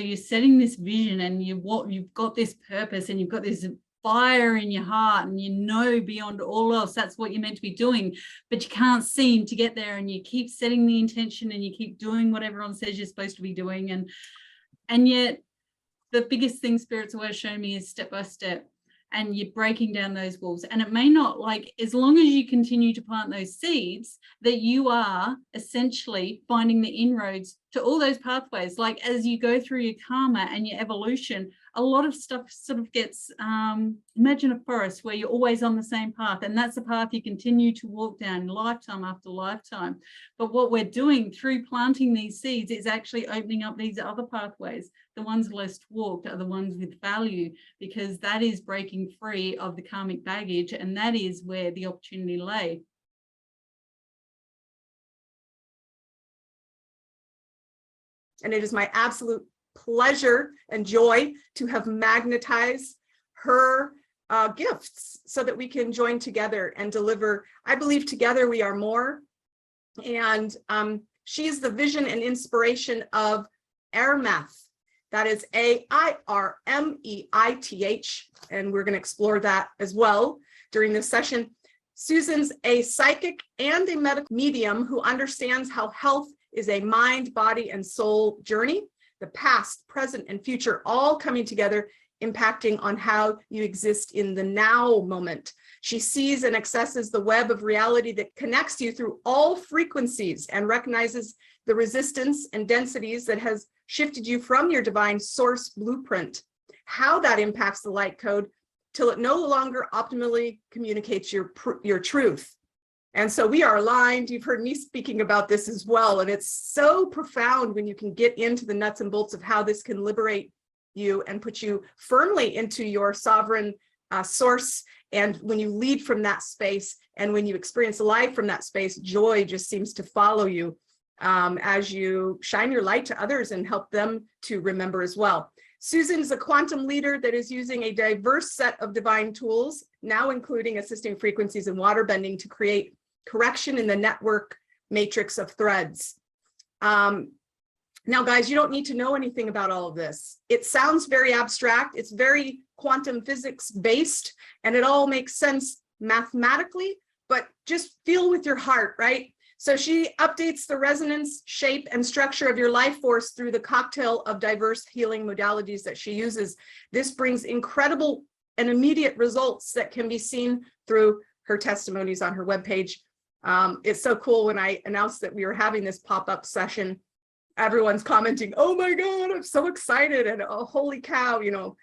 you're setting this vision, and you've got this purpose, and you've got this fire in your heart, and you know beyond all else that's what you're meant to be doing, but you can't seem to get there, and you keep setting the intention, and you keep doing what everyone says you're supposed to be doing, and yet the biggest thing Spirit's always shown me is step by step, and you're breaking down those walls. And it may not, like, as long as you continue to plant those seeds, that you are essentially finding the inroads to all those pathways. Like, as you go through your karma and your evolution, a lot of stuff sort of gets, imagine a forest where you're always on the same path, and that's the path you continue to walk down lifetime after lifetime. But what we're doing through planting these seeds is actually opening up these other pathways. The ones less walked are the ones with value, because that is breaking free of the karmic baggage, and that is where the opportunity lay. And it is my absolute pleasure and joy to have magnetized her gifts so that we can join together and deliver. I believe together we are more. And she's the vision and inspiration of Airmeth. That is AIRMEITH. And we're going to explore that as well during this session. Susan's a psychic and a medical medium who understands how health is a mind, body, and soul journey. The past, present, and future all coming together, impacting on how you exist in the now moment. She sees and accesses the web of reality that connects you through all frequencies and recognizes the resistance and densities that has shifted you from your divine source blueprint, how that impacts the light code till it no longer optimally communicates your truth. And so we are aligned. You've heard me speaking about this as well. And it's so profound when you can get into the nuts and bolts of how this can liberate you and put you firmly into your sovereign source. And when you lead from that space, and when you experience life from that space, joy just seems to follow you as you shine your light to others and help them to remember as well. Susan is a quantum leader that is using a diverse set of divine tools, now including assisting frequencies and water bending, to create correction in the network matrix of threads. Now, guys, you don't need to know anything about all of this. It sounds very abstract. It's very quantum physics based, and it all makes sense mathematically, but just feel with your heart, right? So she updates the resonance, shape, and structure of your life force through the cocktail of diverse healing modalities that she uses. This brings incredible and immediate results that can be seen through her testimonies on her webpage. It's so cool when I announced that we were having this pop-up session, everyone's commenting, oh my God, I'm so excited, and oh, holy cow, you know,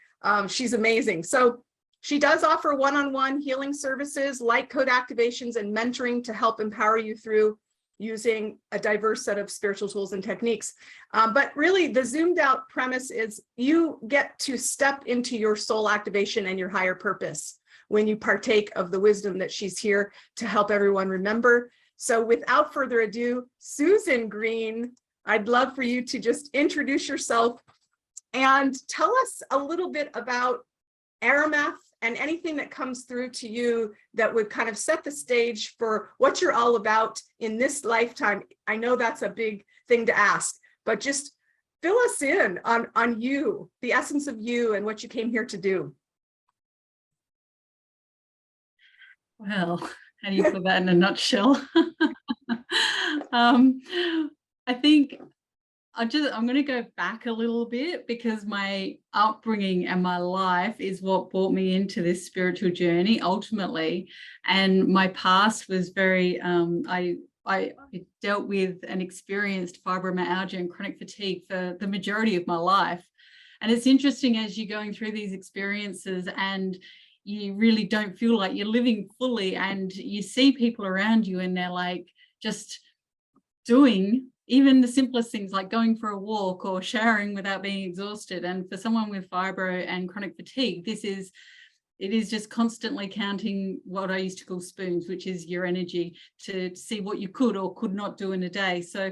she's amazing. So she does offer one-on-one healing services, light code activations, and mentoring to help empower you through using a diverse set of spiritual tools and techniques. But really the zoomed out premise is you get to step into your soul activation and your higher purpose when you partake of the wisdom that she's here to help everyone remember. So without further ado, Susan Green, I'd love for you to just introduce yourself and tell us a little bit about Airmeth and anything that comes through to you that would kind of set the stage for what you're all about in this lifetime. I know that's a big thing to ask, but just fill us in on you, the essence of you, and what you came here to do. Well, how do you put that in a nutshell? I think I'm going to go back a little bit, because my upbringing and my life is what brought me into this spiritual journey ultimately. And my past was very, I dealt with and experienced fibromyalgia and chronic fatigue for the majority of my life. And it's interesting as you're going through these experiences and you really don't feel like you're living fully, and you see people around you and they're like just doing even the simplest things like going for a walk or showering without being exhausted. And for someone with fibro and chronic fatigue, it is just constantly counting what I used to call spoons, which is your energy, to see what you could or could not do in a day. So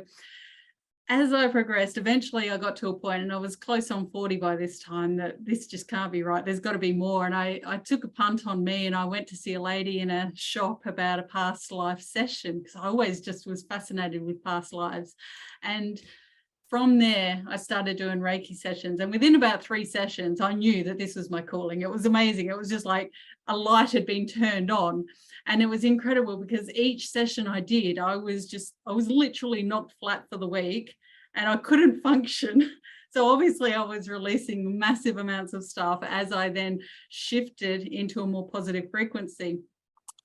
as I progressed, eventually I got to a point, and I was close on 40 by this time, that this just can't be right. There's got to be more. And I took a punt on me, and I went to see a lady in a shop about a past life session, because I always just was fascinated with past lives. And from there, I started doing Reiki sessions, and within about 3 sessions, I knew that this was my calling. It was amazing. It was just like a light had been turned on, and it was incredible because each session I did, I was literally knocked flat for the week, and I couldn't function. So obviously I was releasing massive amounts of stuff as I then shifted into a more positive frequency.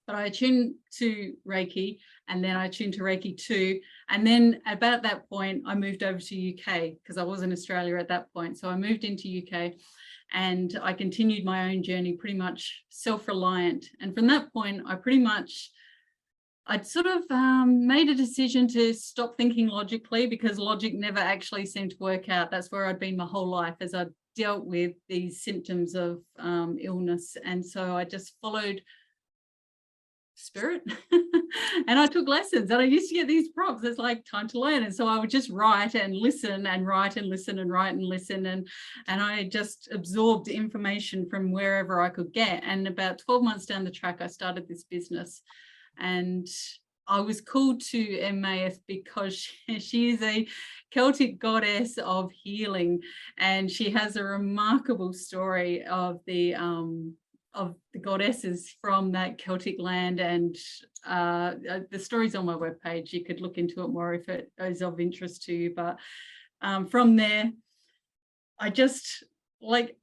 But I attuned to Reiki, and then I attuned to Reiki 2. And then about that point, I moved over to UK because I was in Australia at that point. So I moved into UK, and I continued my own journey, pretty much self-reliant. And from that point, I'd sort of made a decision to stop thinking logically, because logic never actually seemed to work out. That's where I'd been my whole life, as I dealt with these symptoms of illness. And so I just followed spirit and I took lessons, and I used to get these prompts. It's like time to learn, and so I would just write and listen and write and listen and write and listen, and I just absorbed information from wherever I could get. And about 12 months down the track, I started this business, and I was called to Emmaus because she is a Celtic goddess of healing, and she has a remarkable story of the goddesses from that Celtic land. And the story's on my webpage. You could look into it more if it is of interest to you. But from there, I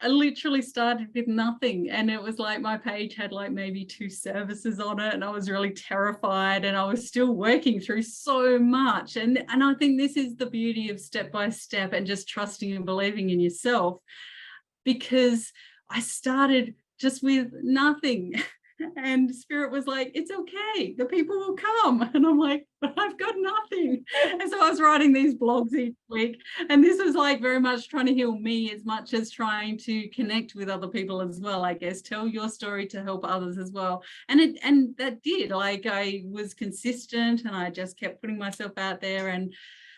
literally started with nothing, and it was like my page had like maybe 2 services on it, and I was really terrified, and I was still working through so much. And I think this is the beauty of step by step and just trusting and believing in yourself, because I started just with nothing, and spirit was like, it's okay, the people will come. And I'm like, but I've got nothing. And so I was writing these blogs each week, and this was like very much trying to heal me as much as trying to connect with other people as well, I guess. Tell your story to help others as well. And that did, like, I was consistent, and I just kept putting myself out there.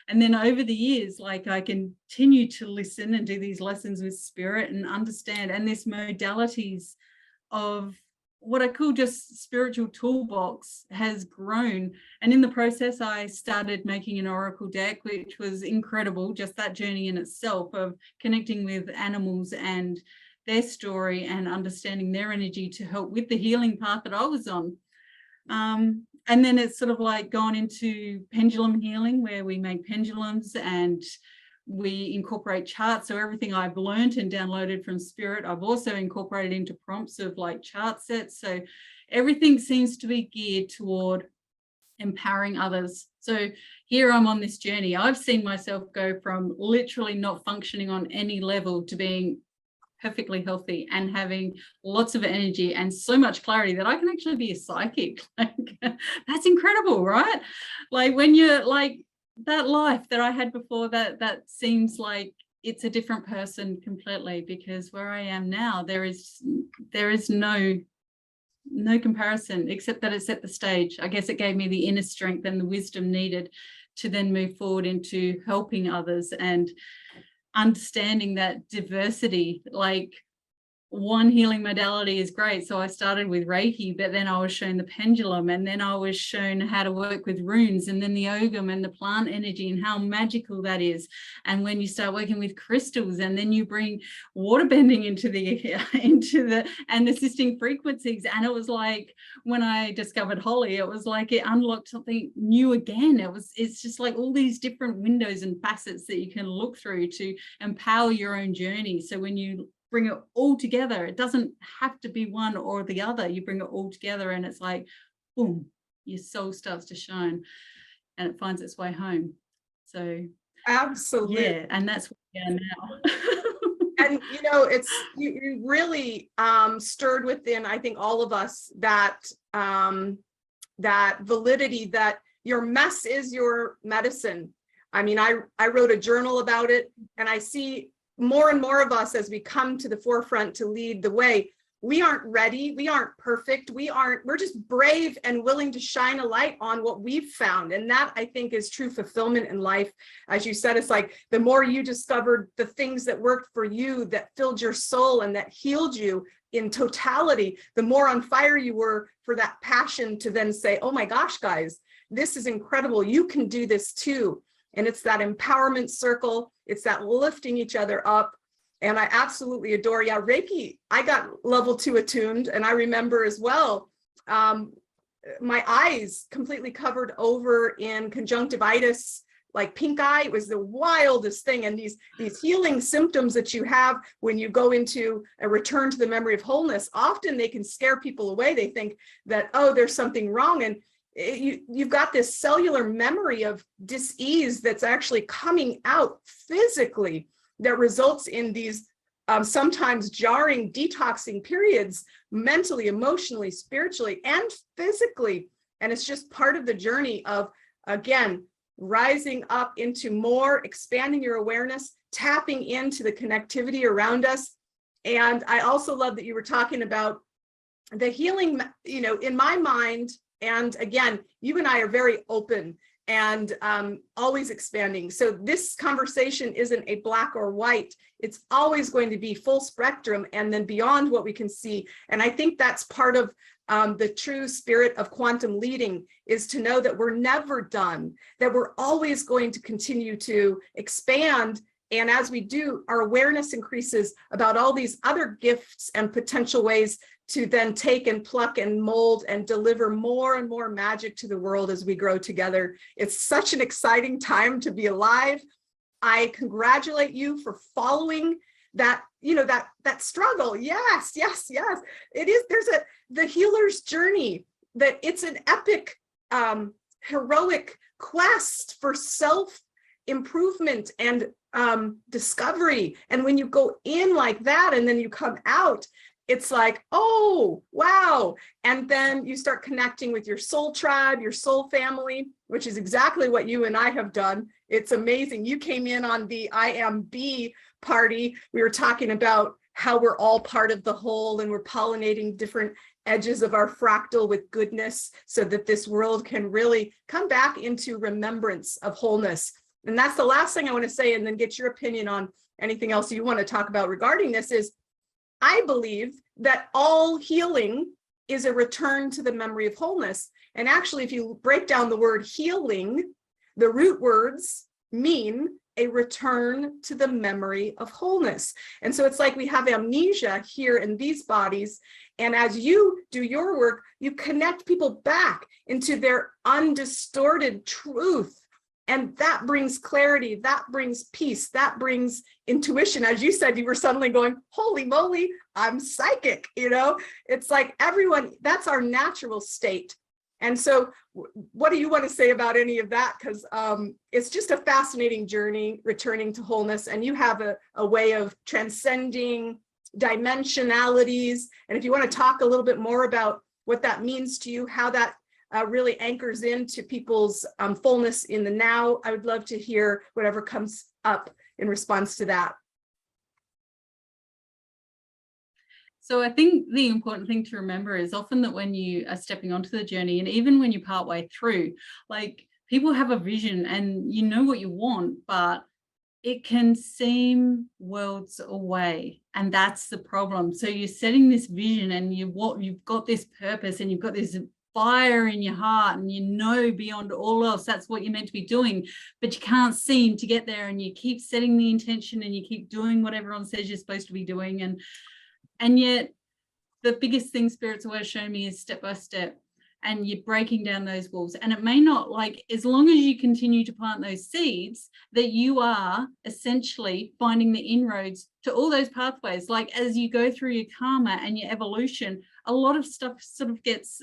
And then over the years, like, I continue to listen and do these lessons with spirit and understand, and this modalities of what I call just spiritual toolbox has grown. And in the process, I started making an oracle deck, which was incredible. Just that journey in itself of connecting with animals and their story and understanding their energy to help with the healing path that I was on. And then it's sort of like gone into pendulum healing, where we make pendulums and we incorporate charts. So everything I've learned and downloaded from spirit, I've also incorporated into prompts of like chart sets. So everything seems to be geared toward empowering others. So here I'm on this journey. I've seen myself go from literally not functioning on any level to being perfectly healthy and having lots of energy and so much clarity that I can actually be a psychic. Like, that's incredible, right? Like, when you're like, that life that I had before, that seems like it's a different person completely, because where I am now, there is no comparison, except that it set the stage. I guess it gave me the inner strength and the wisdom needed to then move forward into helping others and understanding that diversity. Like, one healing modality is great. So I started with Reiki, but then I was shown the pendulum, and then I was shown how to work with runes, and then the Ogum and the plant energy and how magical that is. And when you start working with crystals, and then you bring water bending into the and assisting frequencies. And it was like, when I discovered Holly, it was like it unlocked something new again. It's just like all these different windows and facets that you can look through to empower your own journey. So when you bring it all together, it doesn't have to be one or the other. You bring it all together, and it's like, boom, your soul starts to shine, and it finds its way home. So absolutely, yeah, and that's where we are now. And it's you really stirred within, I think, all of us that that validity that your mess is your medicine. I mean, I wrote a journal about it, and I see more and more of us as we come to the forefront to lead the way. We aren't ready. We aren't perfect. We're just brave and willing to shine a light on what we've found. And that, I think, is true fulfillment in life. As you said, it's like the more you discovered the things that worked for you, that filled your soul and that healed you in totality, the more on fire you were for that passion to then say, oh my gosh, guys, this is incredible. You can do this too. And it's that empowerment circle. It's that lifting each other up. And I absolutely adore, yeah, Reiki. I got level 2 attuned, and I remember as well, my eyes completely covered over in conjunctivitis, like pink eye. It was the wildest thing. And these healing symptoms that you have when you go into a return to the memory of wholeness, often they can scare people away. They think that, oh, there's something wrong. And you've got this cellular memory of dis-ease that's actually coming out physically that results in these sometimes jarring detoxing periods, mentally, emotionally, spiritually, and physically. And it's just part of the journey of, again, rising up into more, expanding your awareness, tapping into the connectivity around us. And I also love that you were talking about the healing, in my mind. And again, you and I are very open and always expanding. So this conversation isn't a black or white. It's always going to be full spectrum and then beyond what we can see. And I think that's part of the true spirit of quantum leading, is to know that we're never done, that we're always going to continue to expand. And as we do, our awareness increases about all these other gifts and potential ways to then take and pluck and mold and deliver more and more magic to the world as we grow together. It's such an exciting time to be alive. I congratulate you for following that, that struggle. Yes. It is, the healer's journey, that it's an epic, heroic quest for self-improvement and discovery. And when you go in like that and then you come out, it's like, oh, wow. And then you start connecting with your soul tribe, your soul family, which is exactly what you and I have done. It's amazing. You came in on the I Am B party. We were talking about how we're all part of the whole and we're pollinating different edges of our fractal with goodness so that this world can really come back into remembrance of wholeness. And that's the last thing I want to say, and then get your opinion on anything else you want to talk about regarding this. Is I believe that all healing is a return to the memory of wholeness. And actually, if you break down the word healing, the root words mean a return to the memory of wholeness. And so it's like we have amnesia here in these bodies. And as you do your work, you connect people back into their undistorted truth. And that brings clarity, that brings peace, that brings intuition. As you said, you were suddenly going, holy moly, I'm psychic, It's like everyone, that's our natural state. And so what do you want to say about any of that? Because it's just a fascinating journey, returning to wholeness. And you have a way of transcending dimensionalities. And if you want to talk a little bit more about what that means to you, how that really anchors into people's fullness in the now, I would love to hear whatever comes up in response to that. So I think the important thing to remember is often that when you are stepping onto the journey, and even when you're partway through, like, people have a vision and you know what you want, but it can seem worlds away. And that's the problem. So you're setting this vision and you've got this purpose and you've got this fire in your heart, and beyond all else that's what you're meant to be doing, but you can't seem to get there, and you keep setting the intention and you keep doing what everyone says you're supposed to be doing, and yet the biggest thing Spirit's always shown me is step by step, and you're breaking down those walls. And it may not, as long as you continue to plant those seeds, that you are essentially finding the inroads to all those pathways. Like, as you go through your karma and your evolution, a lot of stuff sort of gets,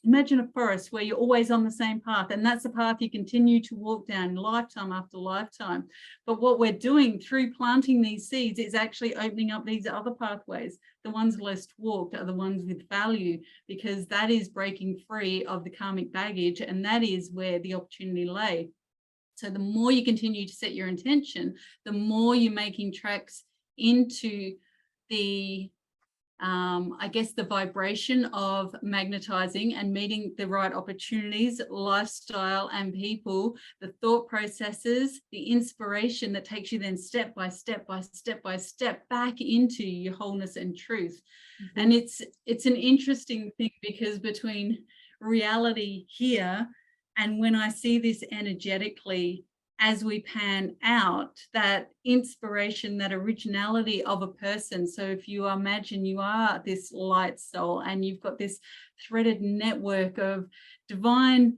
imagine a forest where you're always on the same path, and that's the path you continue to walk down lifetime after lifetime. But what we're doing through planting these seeds is actually opening up these other pathways. The ones less walked are the ones with value, because that is breaking free of the karmic baggage, and that is where the opportunity lay. So the more you continue to set your intention, the more you're making tracks into the the vibration of magnetizing and meeting the right opportunities, lifestyle and people, the thought processes, the inspiration that takes you then step by step back into your wholeness and truth. Mm-hmm. And it's an interesting thing, because between reality here and when I see this energetically as we pan out, that inspiration, that originality of a person. So if you imagine you are this light soul and you've got this threaded network of divine,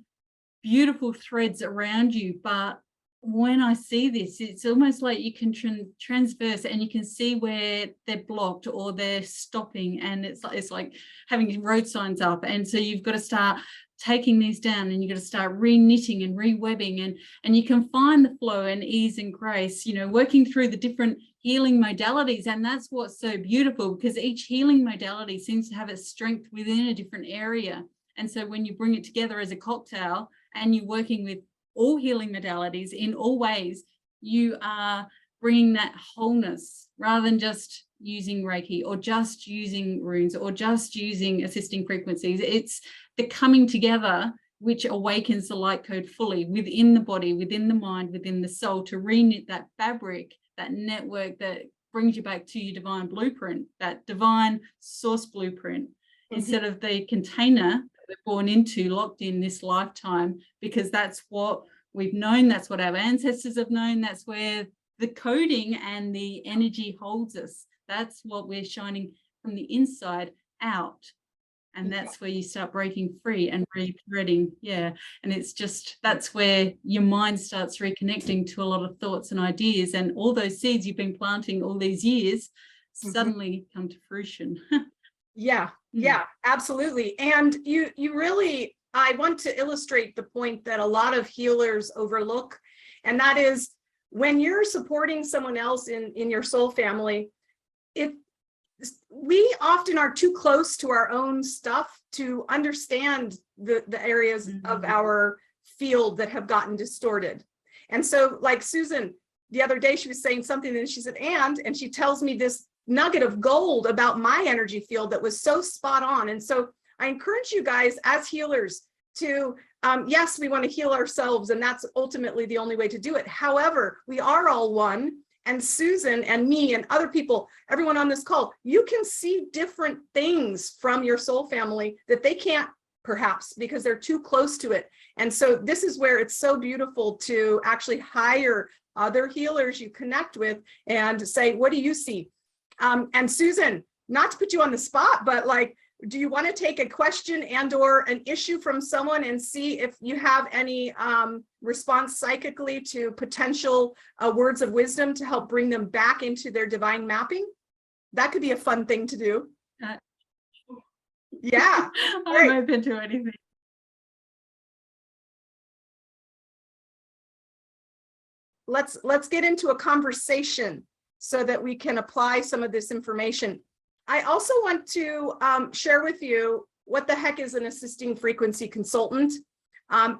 beautiful threads around you, but when I see this, it's almost like you can transverse and you can see where they're blocked or they're stopping, and it's like having road signs up. And so you've got to start taking these down, and you've got to start re-knitting and re-webbing, and you can find the flow and ease and grace, you know, working through the different healing modalities. And that's what's so beautiful, because each healing modality seems to have its strength within a different area. And so when you bring it together as a cocktail and you're working with all healing modalities in all ways, you are bringing that wholeness, rather than just using Reiki or just using runes or just using assisting frequencies. It's the coming together which awakens the light code fully within the body, within the mind, within the soul, to re-knit that fabric, that network that brings you back to your divine blueprint, that divine source blueprint, instead of the container we're born into, locked in this lifetime, because that's what we've known, that's what our ancestors have known, that's where the coding and the energy holds us. That's what we're shining from the inside out. And that's where you start breaking free and re-threading. Yeah. And it's just, that's where your mind starts reconnecting to a lot of thoughts and ideas, and all those seeds you've been planting all these years suddenly come to fruition. Yeah, yeah, absolutely. And you really, I want to illustrate the point that a lot of healers overlook, and that is when you're supporting someone else in your soul family, we often are too close to our own stuff to understand the areas of our field that have gotten distorted. And so, like Susan, the other day, she was saying something and she said, and she tells me this nugget of gold about my energy field that was so spot on. And so I encourage you guys as healers to, yes, we want to heal ourselves, and that's ultimately the only way to do it. However, we are all one, and Susan and me and other people, everyone on this call, you can see different things from your soul family that they can't, perhaps because they're too close to it. And so this is where it's so beautiful to actually hire other healers you connect with and say, what do you see? And Susan, not to put you on the spot, but like, do you want to take a question and or an issue from someone and see if you have any response psychically to potential words of wisdom to help bring them back into their divine mapping? That could be a fun thing to do. Yeah. I'm open to anything. Let's get into a conversation so that we can apply some of this information. I also want to share with you what the heck is an assisting frequency consultant.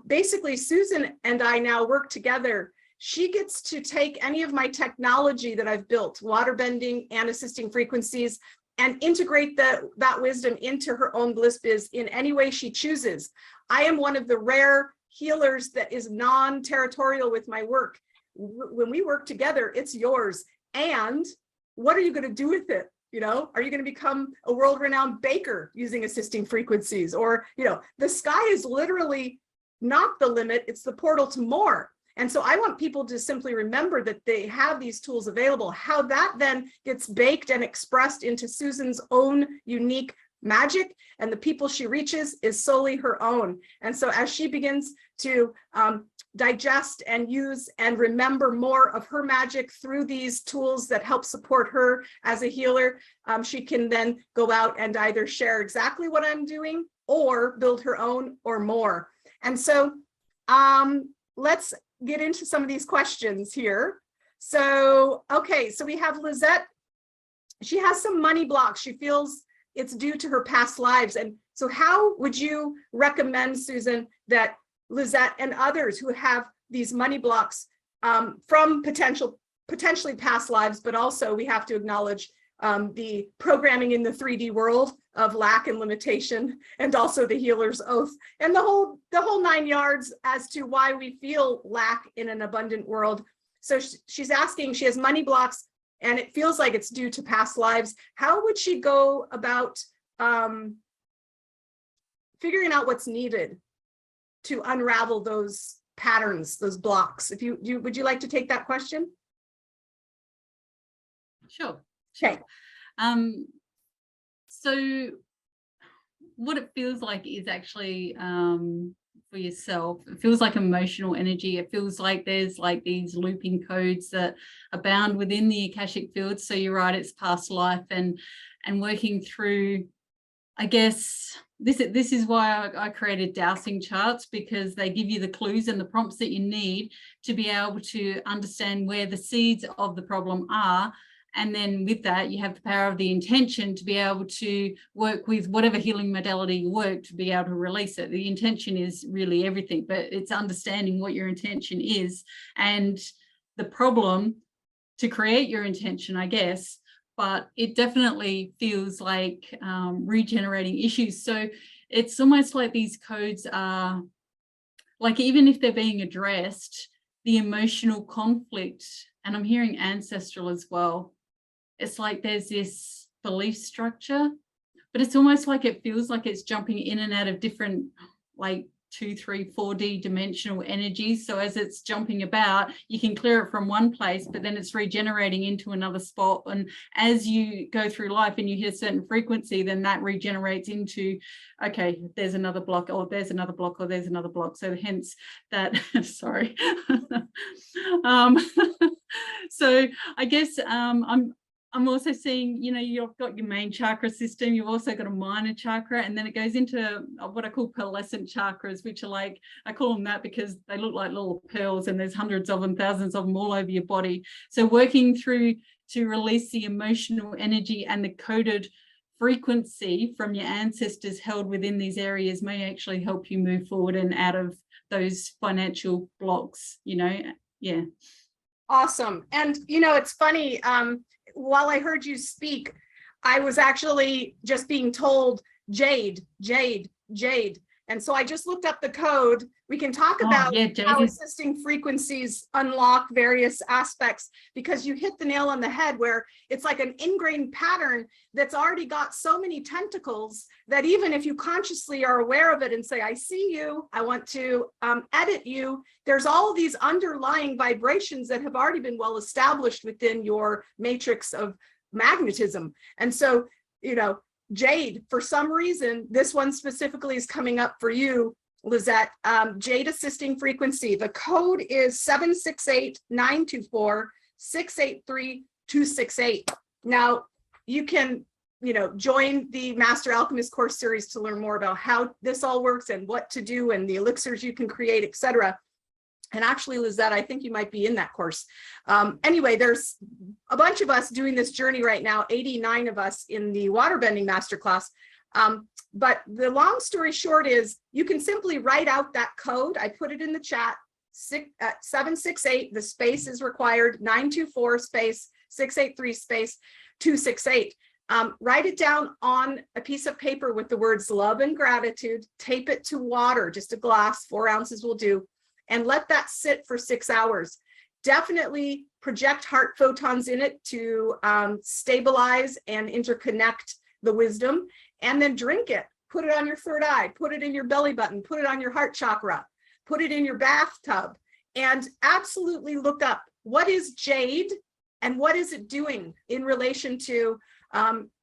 Basically, Susan and I now work together. She gets to take any of my technology that I've built, water bending and assisting frequencies, and integrate that wisdom into her own bliss biz in any way she chooses. I am one of the rare healers that is non-territorial with my work. When we work together, it's yours. And what are you going to do with it? You know, are you going to become a world-renowned baker using assisting frequencies? Or, you know, the sky is literally not the limit, it's the portal to more. And so I want people to simply remember that they have these tools available. How that then gets baked and expressed into Susan's own unique magic and the people she reaches is solely her own. And so as she begins to digest and use and remember more of her magic through these tools that help support her as a healer, she can then go out and either share exactly what I'm doing or build her own or more. And so let's get into some of these questions here. So, okay, so we have Lizette. She has some money blocks. She feels it's due to her past lives. And so how would you recommend, Susan, that Lizette and others who have these money blocks from potentially past lives, but also we have to acknowledge the programming in the 3D world of lack and limitation, and also the healer's oath, and the whole 9 yards as to why we feel lack in an abundant world. So she's asking, she has money blocks and it feels like it's due to past lives. How would she go about figuring out what's needed to unravel those patterns, those blocks. If would you like to take that question? Sure. Okay. So what it feels like is actually for yourself, it feels like emotional energy. It feels like there's like these looping codes that are bound within the Akashic field. So you're right, it's past life and working through, I guess this is why I created dowsing charts, because they give you the clues and the prompts that you need to be able to understand where the seeds of the problem are. And then with that, you have the power of the intention to be able to work with whatever healing modality you work to be able to release it. The intention is really everything, but it's understanding what your intention is and the problem to create your intention, I guess. But it definitely feels like regenerating issues. So it's almost like these codes are like, even if they're being addressed, the emotional conflict, and I'm hearing ancestral as well. It's like there's this belief structure, but it's almost like it feels like it's jumping in and out of different like 2, 3, 4D dimensional energies. So as it's jumping about, you can clear it from one place, but then it's regenerating into another spot. And as you go through life and you hit a certain frequency, then that regenerates into, okay, there's another block, or there's another block, or there's another block. So hence that, sorry. So I guess I'm also seeing, you've got your main chakra system, you've also got a minor chakra, and then it goes into what I call pearlescent chakras, which are like, I call them that because they look like little pearls and there's hundreds of them, thousands of them all over your body. So working through to release the emotional energy and the coded frequency from your ancestors held within these areas may actually help you move forward and out of those financial blocks, yeah. Awesome. And, it's funny, while I heard you speak, I was actually just being told Jade. And so I just looked up the code. We can talk about how assisting frequencies unlock various aspects, because you hit the nail on the head where it's like an ingrained pattern that's already got so many tentacles that even if you consciously are aware of it and say, I see you, I want to edit you, there's all these underlying vibrations that have already been well established within your matrix of magnetism. And so, Jade, for some reason, this one specifically is coming up for you, Lizette. Jade assisting frequency. The code is 768-924-683-268. Now, you can, join the Master Alchemist course series to learn more about how this all works and what to do and the elixirs you can create, etc. And actually, Lizette, I think you might be in that course. Anyway, there's a bunch of us doing this journey right now, 89 of us in the waterbending masterclass. But the long story short is you can simply write out that code. I put it in the chat, 768, the space is required, 924 space, 683 space, 268. Write it down on a piece of paper with the words love and gratitude, tape it to water, just a glass, 4 ounces will do, and let that sit for 6 hours. Definitely project heart photons in it to stabilize and interconnect the wisdom, and then drink it. Put it on your third eye, put it in your belly button, put it on your heart chakra, put it in your bathtub, and absolutely look up what is jade and what is it doing in relation to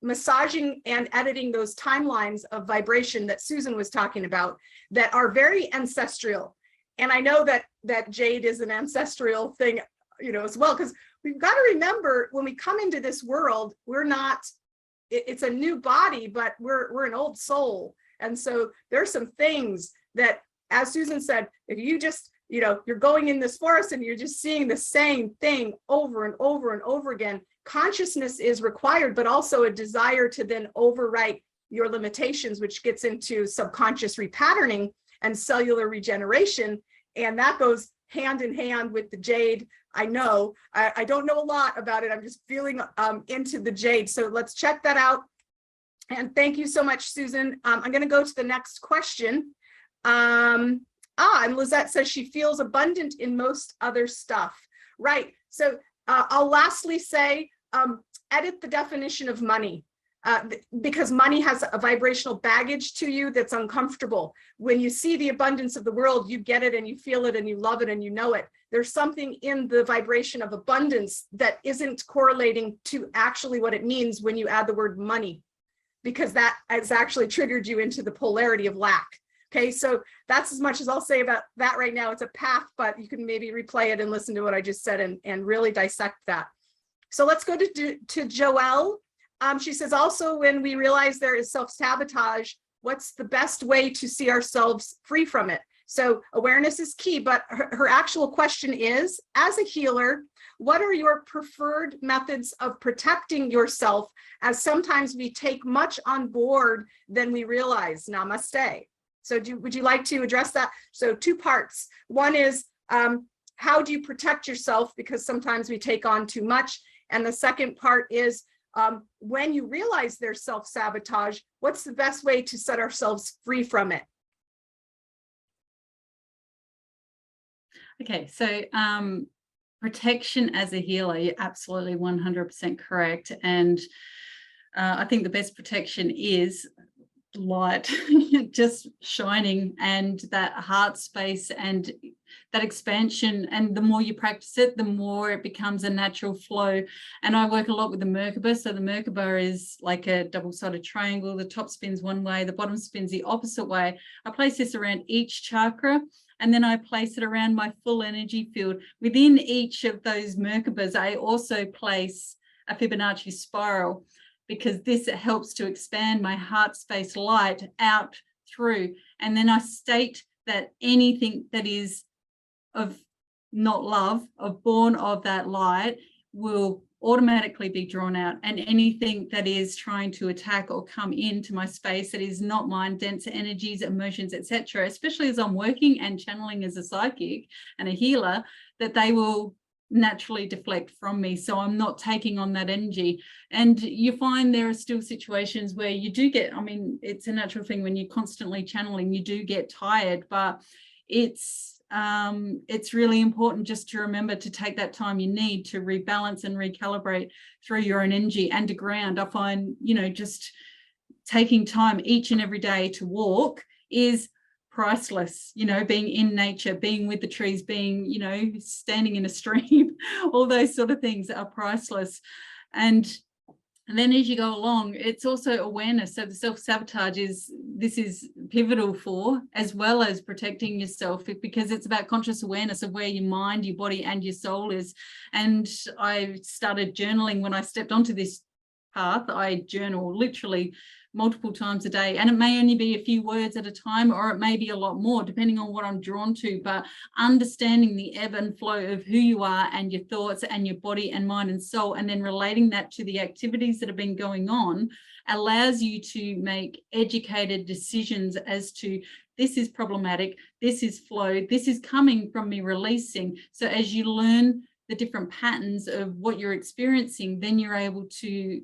massaging and editing those timelines of vibration that Susan was talking about that are very ancestral. And I know that jade is an ancestral thing, as well, because we've got to remember when we come into this world, we're not, it's a new body, but we're an old soul. And so there's some things that, as Susan said, if you just, you're going in this forest and you're just seeing the same thing over and over and over again, consciousness is required, but also a desire to then overwrite your limitations, which gets into subconscious repatterning and cellular regeneration. And that goes hand in hand with the jade. I know, I don't know a lot about it. I'm just feeling into the jade. So let's check that out. And thank you so much, Susan. I'm going to go to the next question. And Lizette says she feels abundant in most other stuff. Right. So I'll lastly say, edit the definition of money. because money has a vibrational baggage to you that's uncomfortable. When you see the abundance of the world, you get it and you feel it and you love it and you know it. There's something in the vibration of abundance that isn't correlating to actually what it means when you add the word money, because that has actually triggered you into the polarity of lack. Okay, so that's as much as I'll say about that right now. It's a path, but you can maybe replay it and listen to what I just said and really dissect that. So let's go to Joelle. She says, also, when we realize there is self-sabotage, what's the best way to see ourselves free from it? So awareness is key, but her actual question is, as a healer, what are your preferred methods of protecting yourself, as sometimes we take much on board than we realize? Namaste. So would you like to address that? So 2 parts. One is, how do you protect yourself? Because sometimes we take on too much. And the second part is, when you realize there's self-sabotage, what's the best way to set ourselves free from it? Okay, so protection as a healer, you're absolutely 100% correct. And I think the best protection is light, just shining, and that heart space and that expansion. And the more you practice it, the more it becomes a natural flow. And I work a lot with the Merkaba. So the Merkaba is like a double-sided triangle. The top spins one way, the bottom spins the opposite way. I place this around each chakra, and then I place it around my full energy field. Within each of those Merkabas, I also place a Fibonacci spiral, because this helps to expand my heart space light out through. And then I state that anything that is of not love, of born of that light, will automatically be drawn out. And anything that is trying to attack or come into my space that is not mine, dense energies, emotions, etc., especially as I'm working and channeling as a psychic and a healer, that they will naturally deflect from me, so I'm not taking on that energy. And you find there are still situations where you do get, I mean, it's a natural thing when you're constantly channeling, you do get tired, but it's really important just to remember to take that time you need to rebalance and recalibrate through your own energy and to ground. I find, you know, just taking time each and every day to walk is priceless. You know, being in nature, being with the trees, being, you know, standing in a stream, all those sort of things are priceless. And then as you go along, it's also awareness. So the self-sabotage is pivotal for, as well as protecting yourself, because it's about conscious awareness of where your mind, your body and your soul is. And I started journaling when I stepped onto this path. I journal literally multiple times a day, and it may only be a few words at a time, or it may be a lot more depending on what I'm drawn to. But understanding the ebb and flow of who you are and your thoughts and your body and mind and soul, and then relating that to the activities that have been going on, allows you to make educated decisions as to, this is problematic, this is flow, this is coming from me releasing. So as you learn the different patterns of what you're experiencing, then you're able to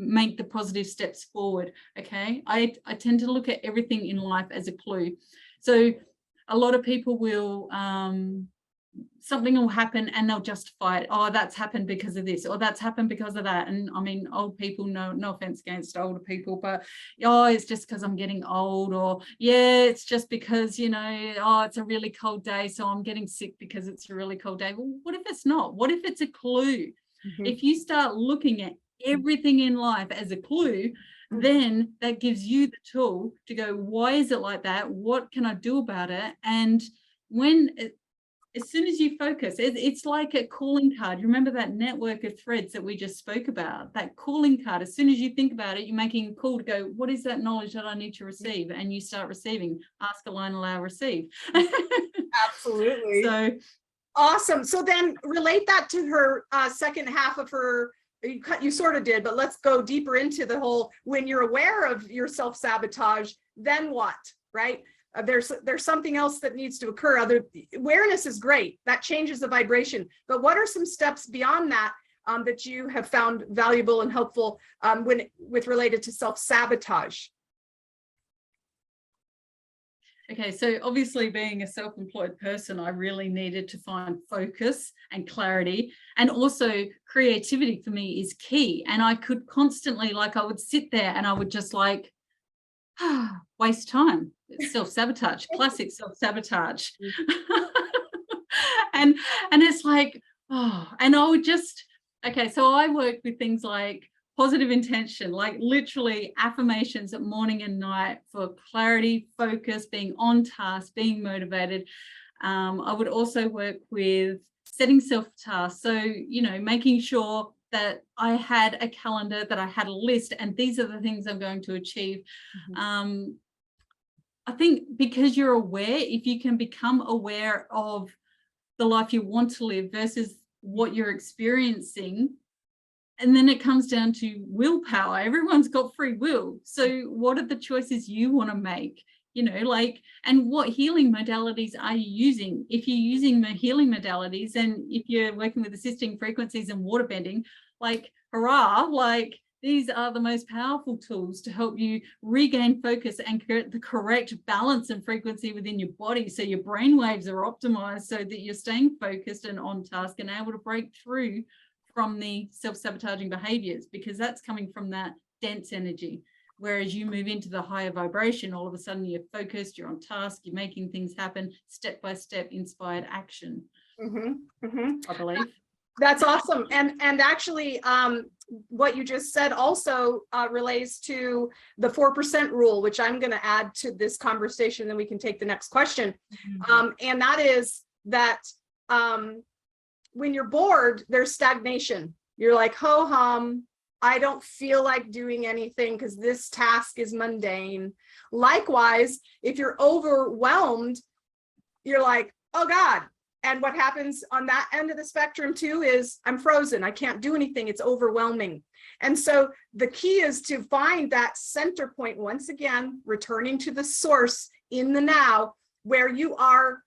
make the positive steps forward. Okay, I tend to look at everything in life as a clue. So a lot of people will something will happen and they'll justify it. Oh, that's happened because of this, or that's happened because of that. And I mean, old people, no offense against older people, but oh, it's just because I'm getting old, or yeah, it's just because, you know, oh, it's a really cold day, so I'm getting sick because it's a really cold day. Well, what if it's not? What if it's a clue? Mm-hmm. If you start looking at everything in life as a clue, then that gives you the tool to go, why is it like that? What can I do about it? And as soon as you focus, it's like a calling card. You remember that network of threads that we just spoke about, that calling card. As soon as you think about it, you're making a call to go, what is that knowledge that I need to receive? And you start receiving. Ask, align, allow, receive. Absolutely. So awesome. So then relate that to her second half of her. You sort of did, but let's go deeper into the whole, when you're aware of your self-sabotage, then what, right? There's something else that needs to occur. Awareness is great. That changes the vibration. But what are some steps beyond that that you have found valuable and helpful with related to self-sabotage? Okay, so obviously being a self-employed person, I really needed to find focus and clarity, and also creativity for me is key. And I could constantly, like, I would sit there and I would just like waste time. It's self-sabotage, classic self-sabotage. and it's like, oh, and I would just, okay, so I work with things like positive intention, like literally affirmations at morning and night for clarity, focus, being on task, being motivated. I would also work with setting self-tasks. So, you know, making sure that I had a calendar, that I had a list, and these are the things I'm going to achieve. I think because you're aware, if you can become aware of the life you want to live versus what you're experiencing, and then it comes down to willpower. Everyone's got free will. So what are the choices you want to make? You know, like, and what healing modalities are you using? If you're using healing modalities, and if you're working with assisting frequencies and water bending, like, hurrah, like, these are the most powerful tools to help you regain focus and create the correct balance and frequency within your body. So your brain waves are optimized so that you're staying focused and on task and able to break through from the self-sabotaging behaviors, because that's coming from that dense energy. Whereas you move into the higher vibration, all of a sudden you're focused, you're on task, you're making things happen, step by step, inspired action. I believe. That's awesome. And actually, what you just said also relates to the 4% rule, which I'm going to add to this conversation, then we can take the next question. And that is that when you're bored, there's stagnation. You're like, ho hum, I don't feel like doing anything because this task is mundane. Likewise, if you're overwhelmed, you're like, oh God. And what happens on that end of the spectrum too is I'm frozen. I can't do anything. It's overwhelming. And so the key is to find that center point, once again, returning to the source in the now, where you are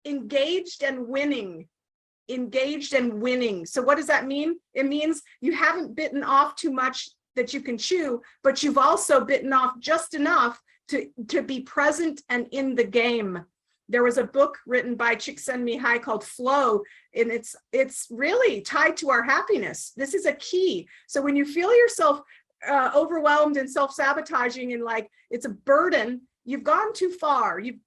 engaged and winning. Engaged and winning. So what does that mean? It means you haven't bitten off too much that you can chew, but you've also bitten off just enough to be present and in the game. There was a book written by Csikszentmihalyi called Flow, and it's really tied to our happiness. This is a key. So when you feel yourself overwhelmed and self-sabotaging and like it's a burden, you've gone too far. You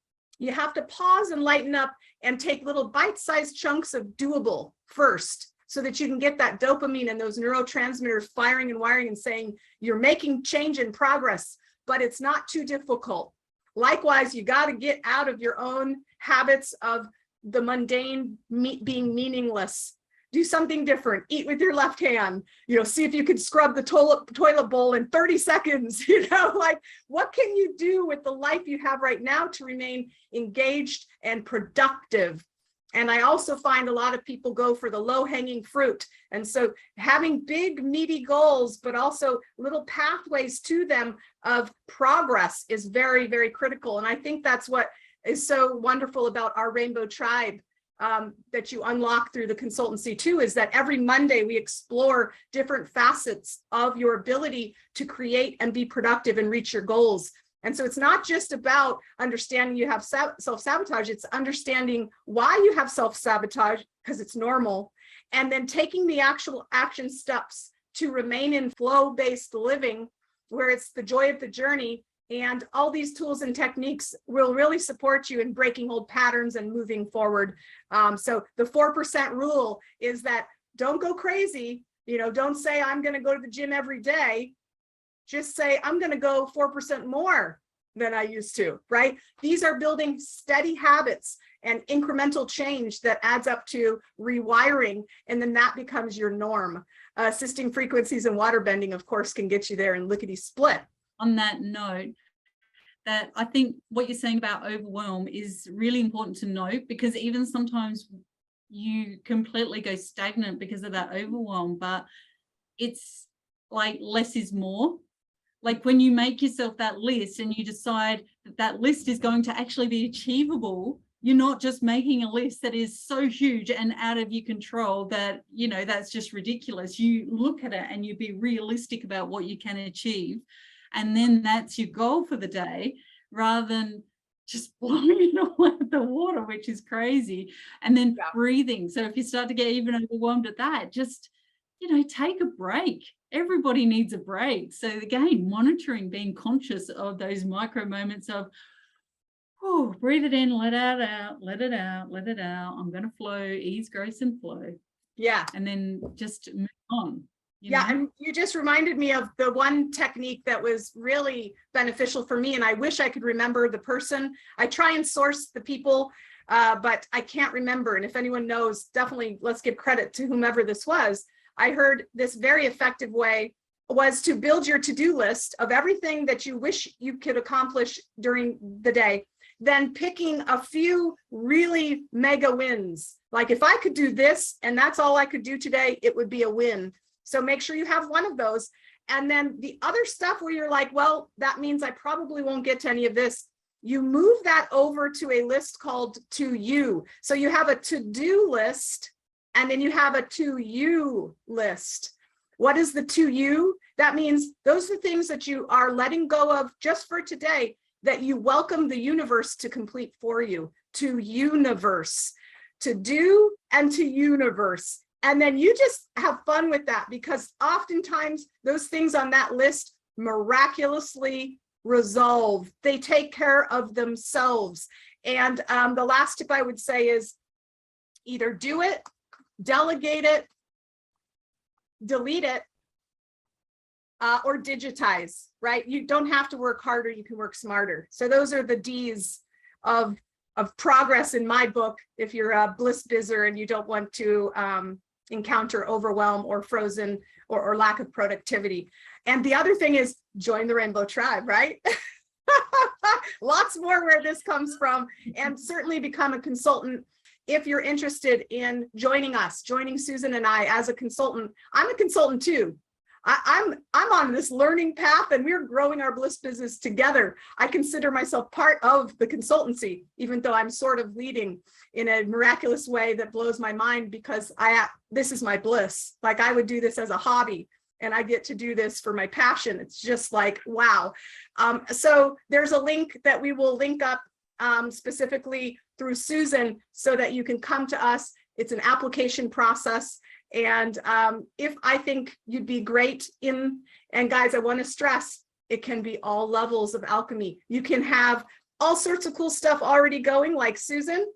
have to pause and lighten up and take little bite-sized chunks of doable first, so that you can get that dopamine and those neurotransmitters firing and wiring and saying you're making change and progress, but it's not too difficult. Likewise, you got to get out of your own habits of the mundane being meaningless. Do something different. Eat with your left hand. You know, see if you can scrub the toilet bowl in 30 seconds. You know, like, what can you do with the life you have right now to remain engaged and productive? And I also find a lot of people go for the low-hanging fruit. And so having big, meaty goals, but also little pathways to them of progress is very, very critical. And I think that's what is so wonderful about our Rainbow Tribe, that you unlock through the consultancy too, is that every Monday we explore different facets of your ability to create and be productive and reach your goals. And so it's not just about understanding you have self-sabotage, it's understanding why you have self-sabotage, because it's normal, and then taking the actual action steps to remain in flow-based living, where it's the joy of the journey. And all these tools and techniques will really support you in breaking old patterns and moving forward. So the 4% rule is that don't go crazy. You know, don't say I'm going to go to the gym every day. Just say I'm going to go 4% more than I used to, right? These are building steady habits and incremental change that adds up to rewiring. And then that becomes your norm. Assisting frequencies and water bending, of course, can get you there in lickety split. On that note, that I think what you're saying about overwhelm is really important to note, because even sometimes you completely go stagnant because of that overwhelm, but it's like less is more. Like when you make yourself that list and you decide that that list is going to actually be achievable, you're not just making a list that is so huge and out of your control that, you know, that's just ridiculous. You look at it and you be realistic about what you can achieve. And then that's your goal for the day, rather than just blowing it all out of the water, which is crazy. And then Yeah. breathing. So if you start to get even overwhelmed at that, just, take a break. Everybody needs a break. So again, monitoring, being conscious of those micro moments of, oh, breathe it in, let it out, let it out, let it out. I'm going to flow, ease, grace, and flow. Yeah. And then just move on. Yeah, and you just reminded me of the one technique that was really beneficial for me, and I wish I could remember the person. I try and source the people, but I can't remember. And if anyone knows, definitely let's give credit to whomever this was. I heard this very effective way was to build your to-do list of everything that you wish you could accomplish during the day, then picking a few really mega wins. Like if I could do this and that's all I could do today, it would be a win. So make sure you have one of those. And then the other stuff where you're like, well, that means I probably won't get to any of this. You move that over to a list called to you. So you have a to-do list and then you have a to you list. What is the to you? That means those are things that you are letting go of just for today that you welcome the universe to complete for you. To universe, to do and to universe. And then you just have fun with that, because oftentimes those things on that list miraculously resolve. They take care of themselves. And the last tip I would say is either do it, delegate it, delete it, or digitize, right? You don't have to work harder, you can work smarter. So those are the D's of progress in my book, if you're a bliss bizzer and you don't want to encounter overwhelm or frozen or lack of productivity. And the other thing is join the Rainbow Tribe, right? Lots more where this comes from, and certainly become a consultant if you're interested in joining us, joining Susan and I as a consultant. I'm a consultant too. I'm on this learning path and we're growing our bliss business together. I consider myself part of the consultancy, even though I'm sort of leading in a miraculous way that blows my mind, because this is my bliss. Like I would do this as a hobby and I get to do this for my passion. It's just like, wow. So there's a link that we will link up specifically through Susan so that you can come to us. It's an application process. And if I think you'd be great in, and guys, I want to stress, it can be all levels of alchemy. You can have all sorts of cool stuff already going, like Susan,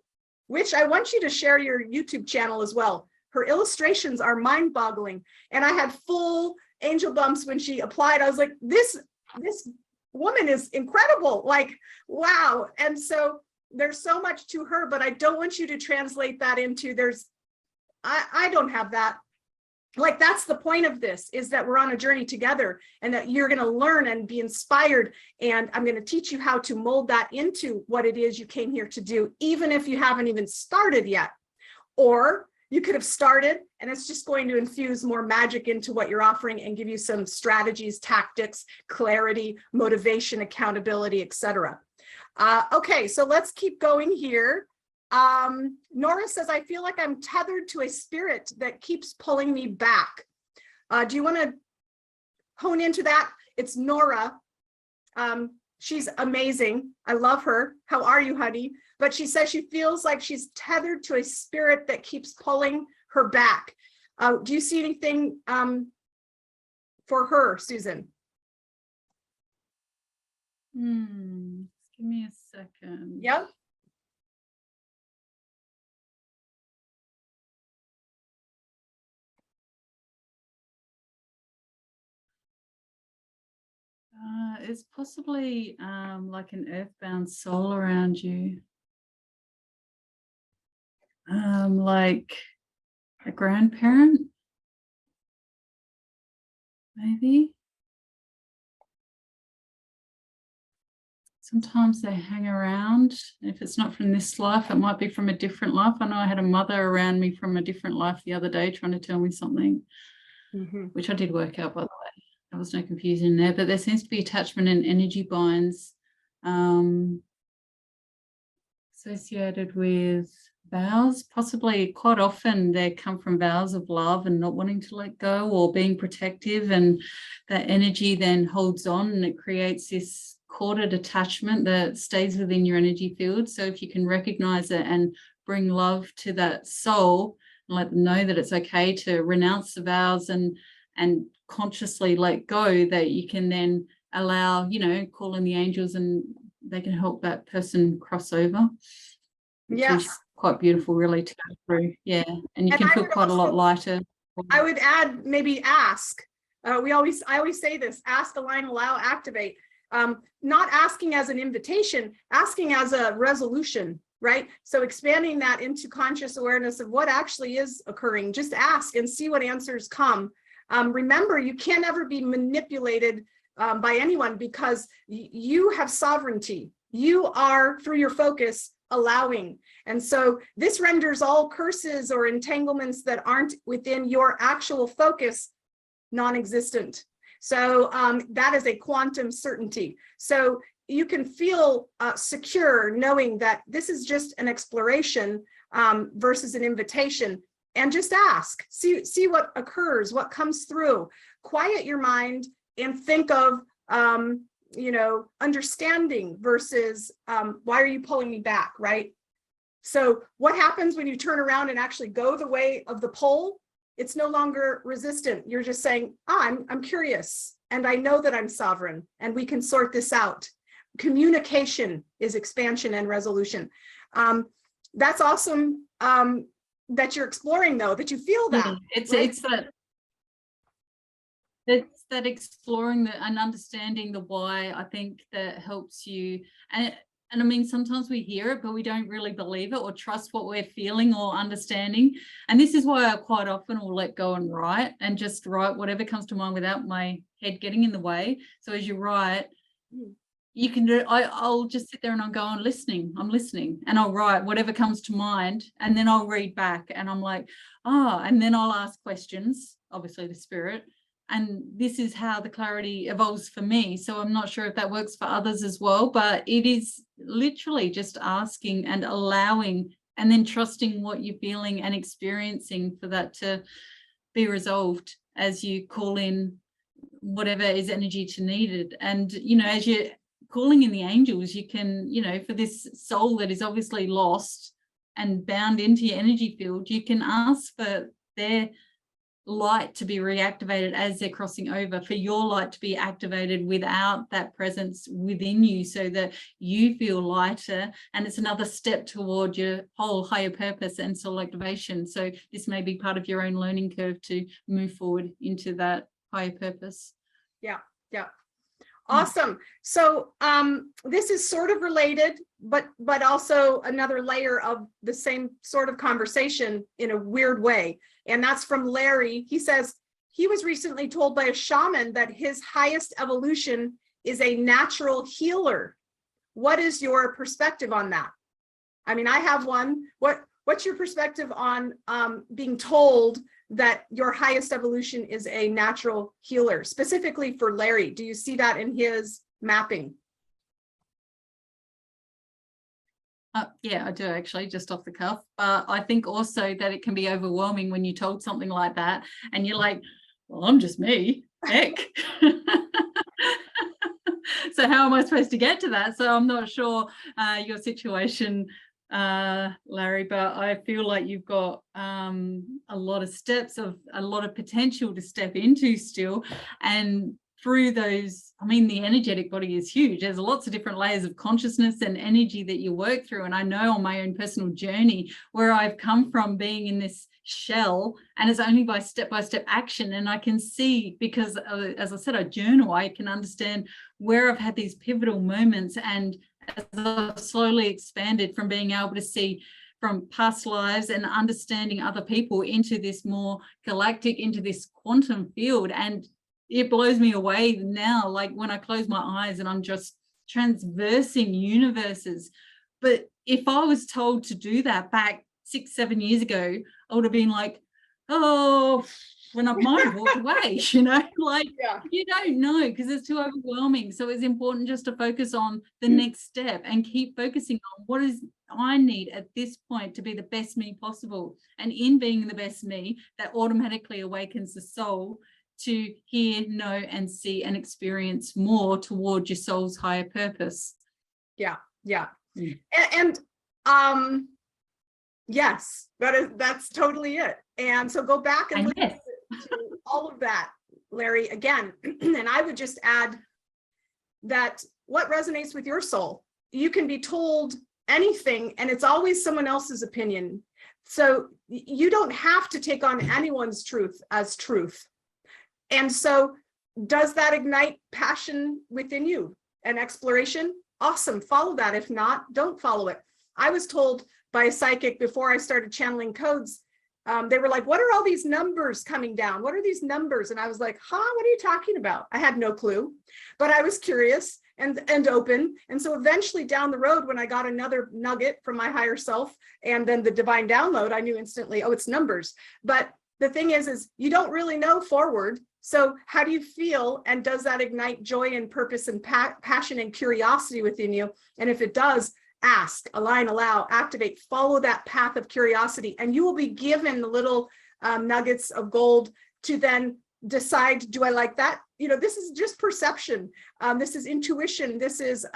which I want you to share your YouTube channel as well. Her illustrations are mind-boggling. And I had full angel bumps when she applied. I was like, this woman is incredible. Like, wow. And so there's so much to her, but I don't want you to translate that into I don't have that. Like, that's the point of this, is that we're on a journey together and that you're going to learn and be inspired. And I'm going to teach you how to mold that into what it is you came here to do, even if you haven't even started yet. Or you could have started and it's just going to infuse more magic into what you're offering and give you some strategies, tactics, clarity, motivation, accountability, etc. Okay, so let's keep going here. Nora says, I feel like I'm tethered to a spirit that keeps pulling me back. Do you want to hone into that? It's Nora. She's amazing. I love her. How are you, honey? But she says she feels like she's tethered to a spirit that keeps pulling her back. Do you see anything for her, Susan? Give me a second. Yep. It's possibly like an earthbound soul around you. Like a grandparent, maybe. Sometimes they hang around. If it's not from this life, it might be from a different life. I know I had a mother around me from a different life the other day trying to tell me something, which I did work out, by the way. There was no confusion there, but there seems to be attachment and energy binds associated with vows. Possibly, quite often they come from vows of love and not wanting to let go or being protective, and that energy then holds on and it creates this corded attachment that stays within your energy field. So if you can recognize it and bring love to that soul and let them know that it's okay to renounce the vows and consciously let go, that you can then allow, you know, call in the angels and they can help that person cross over, which is quite beautiful really to go through. Yeah, and you can feel quite a lot lighter. I would add maybe ask. I always say this: ask, align, allow, activate. Not asking as an invitation, asking as a resolution, right? So expanding that into conscious awareness of what actually is occurring. Just ask and see what answers come. Remember, you can't ever be manipulated by anyone, because you have sovereignty. You are, through your focus, allowing. And so this renders all curses or entanglements that aren't within your actual focus non-existent. So that is a quantum certainty. So you can feel secure knowing that this is just an exploration versus an invitation. And just ask, see what occurs, what comes through. Quiet your mind and think of you know, understanding versus why are you pulling me back, right? So what happens when you turn around and actually go the way of the pull? It's no longer resistant. You're just saying, oh, I'm curious, and I know that I'm sovereign, and we can sort this out. Communication is expansion and resolution. That's awesome that you're exploring, though, that you feel that. It's right? It's that exploring and understanding the why, I think, that helps you. And I mean, sometimes we hear it, but we don't really believe it or trust what we're feeling or understanding. And this is why I quite often will let go and write, and just write whatever comes to mind without my head getting in the way. So as you write, you can do, I'll just sit there and I'll go on listening. I'm listening, and I'll write whatever comes to mind, and then I'll read back and I'm like, and then I'll ask questions, obviously the spirit. And this is how the clarity evolves for me. So I'm not sure if that works for others as well, but it is literally just asking and allowing, and then trusting what you're feeling and experiencing for that to be resolved as you call in whatever is energy to needed. And, you know, as you're calling in the angels, you can, you know, for this soul that is obviously lost and bound into your energy field, you can ask for their light to be reactivated as they're crossing over, for your light to be activated without that presence within you, so that you feel lighter. And it's another step toward your whole higher purpose and soul activation. So this may be part of your own learning curve to move forward into that higher purpose. Yeah. Awesome. So this is sort of related, but also another layer of the same sort of conversation in a weird way. And that's from Larry. He says he was recently told by a shaman that his highest evolution is a natural healer. What is your perspective on that? I mean, I have one. What's your perspective on being told that your highest evolution is a natural healer, specifically for Larry? Do you see that in his mapping? Yeah, I do actually, just off the cuff. I think also that it can be overwhelming when you're told something like that and you're like, well, I'm just me, heck. So how am I supposed to get to that? So I'm not sure your situation, Larry, but I feel like you've got a lot of steps, of a lot of potential to step into still. And through those, I mean, the energetic body is huge. There's lots of different layers of consciousness and energy that you work through. And I know on my own personal journey where I've come from being in this shell, and it's only by step action. And I can see, because as I said, I journal, I can understand where I've had these pivotal moments. And as I've slowly expanded from being able to see from past lives and understanding other people into this more galactic, into this quantum field. And it blows me away now, like when I close my eyes and I'm just transversing universes. But if I was told to do that back 6-7 years ago, I would have been like, oh, when I might have walked away, you know, like, you don't know, because it's too overwhelming. So it's important just to focus on the next step and keep focusing on what is I need at this point to be the best me possible. And in being the best me, that automatically awakens the soul to hear, know, and see and experience more toward your soul's higher purpose. Yeah. Mm. And yes, that's totally it. And so go back and And listen yes, to all of that, Larry, again. And I would just add that what resonates with your soul, you can be told anything and it's always someone else's opinion. So you don't have to take on anyone's truth as truth. And so does that ignite passion within you and exploration? Awesome, follow that. If not, don't follow it. I was told by a psychic before I started channeling codes, they were like, what are all these numbers coming down? What are these numbers? And I was like, what are you talking about? I had no clue, but I was curious and open. And so eventually down the road, when I got another nugget from my higher self and then the divine download, I knew instantly, oh, it's numbers. But the thing is you don't really know forward. So how do you feel? And does that ignite joy and purpose and passion and curiosity within you? And if it does, ask, align, allow, activate, follow that path of curiosity, and you will be given the little nuggets of gold to then decide, do I like that? This is just perception. This is intuition. This is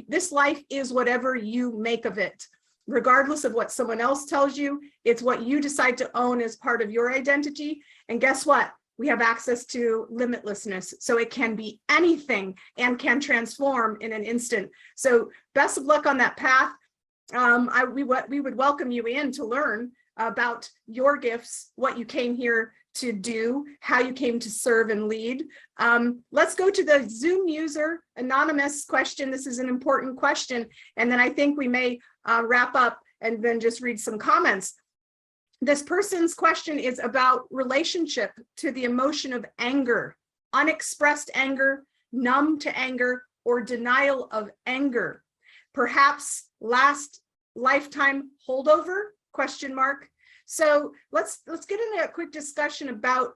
this life is whatever you make of it. Regardless of what someone else tells you, it's what you decide to own as part of your identity. And guess what? We have access to limitlessness. So it can be anything and can transform in an instant. So best of luck on that path. We would welcome you in to learn about your gifts, what you came here to do, how you came to serve and lead. Let's go to the Zoom user anonymous question. This is an important question. And then I think we may wrap up and then just read some comments. This person's question is about relationship to the emotion of anger, unexpressed anger, numb to anger, or denial of anger. Perhaps last lifetime holdover, question mark. So let's get into a quick discussion about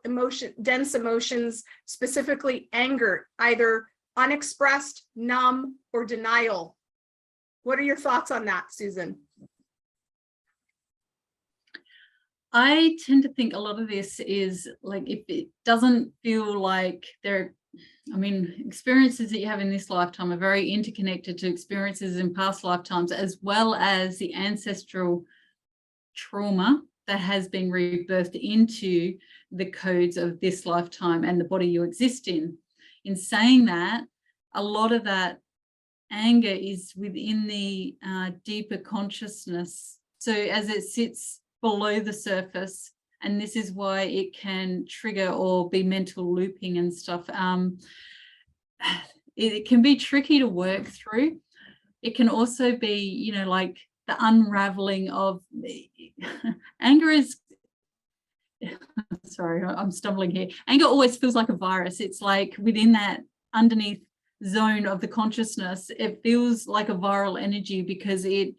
dense emotions, specifically anger, either unexpressed, numb, or denial. What are your thoughts on that, Susan? I tend to think a lot of this is like, if it doesn't feel like experiences that you have in this lifetime are very interconnected to experiences in past lifetimes, as well as the ancestral trauma that has been rebirthed into the codes of this lifetime and the body you exist in. In saying that, a lot of that anger is within the deeper consciousness. So as it sits below the surface, and this is why it can trigger or be mental looping and stuff. It can be tricky to work through. It can also be, like the unraveling of anger is, sorry, I'm stumbling here. Anger always feels like a virus. It's like within that underneath zone of the consciousness, it feels like a viral energy because it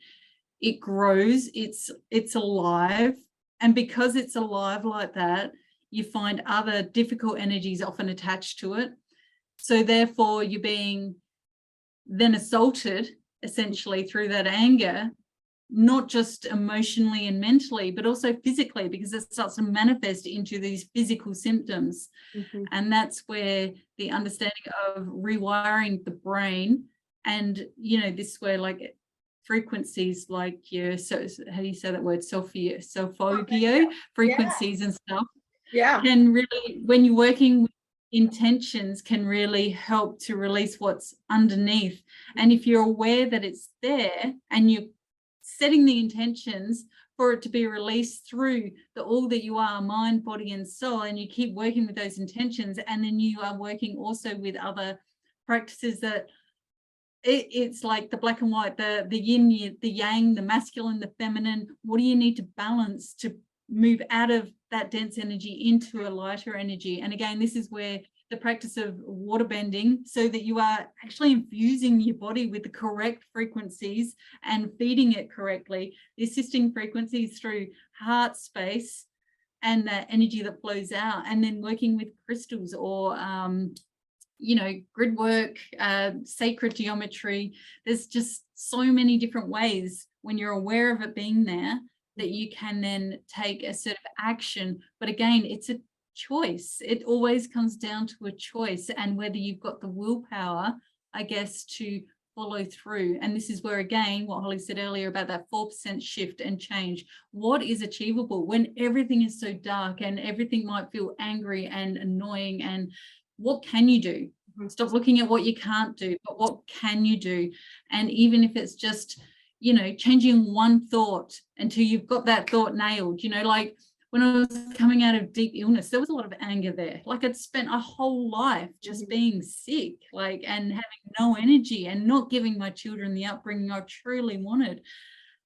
grows, it's alive. And because it's alive like that, you find other difficult energies often attached to it. So therefore you're being then assaulted essentially through that anger, not just emotionally and mentally, but also physically, because it starts to manifest into these physical symptoms. Mm-hmm. And that's where the understanding of rewiring the brain and, this way, like frequencies like so how do you say that word, solfeggio frequencies and stuff, can really, when you're working with intentions, can really help to release what's underneath. And if you're aware that it's there and you're setting the intentions for it to be released through all that you are, mind, body and soul, and you keep working with those intentions, and then you are working also with other practices that it's like the black and white, the yin, the yang, the masculine, the feminine. What do you need to balance to move out of that dense energy into a lighter energy? And again, this is where the practice of water bending, so that you are actually infusing your body with the correct frequencies and feeding it correctly, the assisting frequencies through heart space and that energy that flows out, and then working with crystals or grid work, sacred geometry. There's just so many different ways when you're aware of it being there that you can then take a sort of action. But again, it's a choice. It always comes down to a choice, and whether you've got the willpower, I guess, to follow through. And this is where, again, what Holly said earlier about that 4% shift and change. What is achievable when everything is so dark and everything might feel angry and annoying? And what can you do? Stop looking at what you can't do, but what can you do? And even if it's just, you know, changing one thought until you've got that thought nailed, you know, like when I was coming out of deep illness, there was a lot of anger there. Like I'd spent a whole life just being sick, like, and having no energy and not giving my children the upbringing I truly wanted.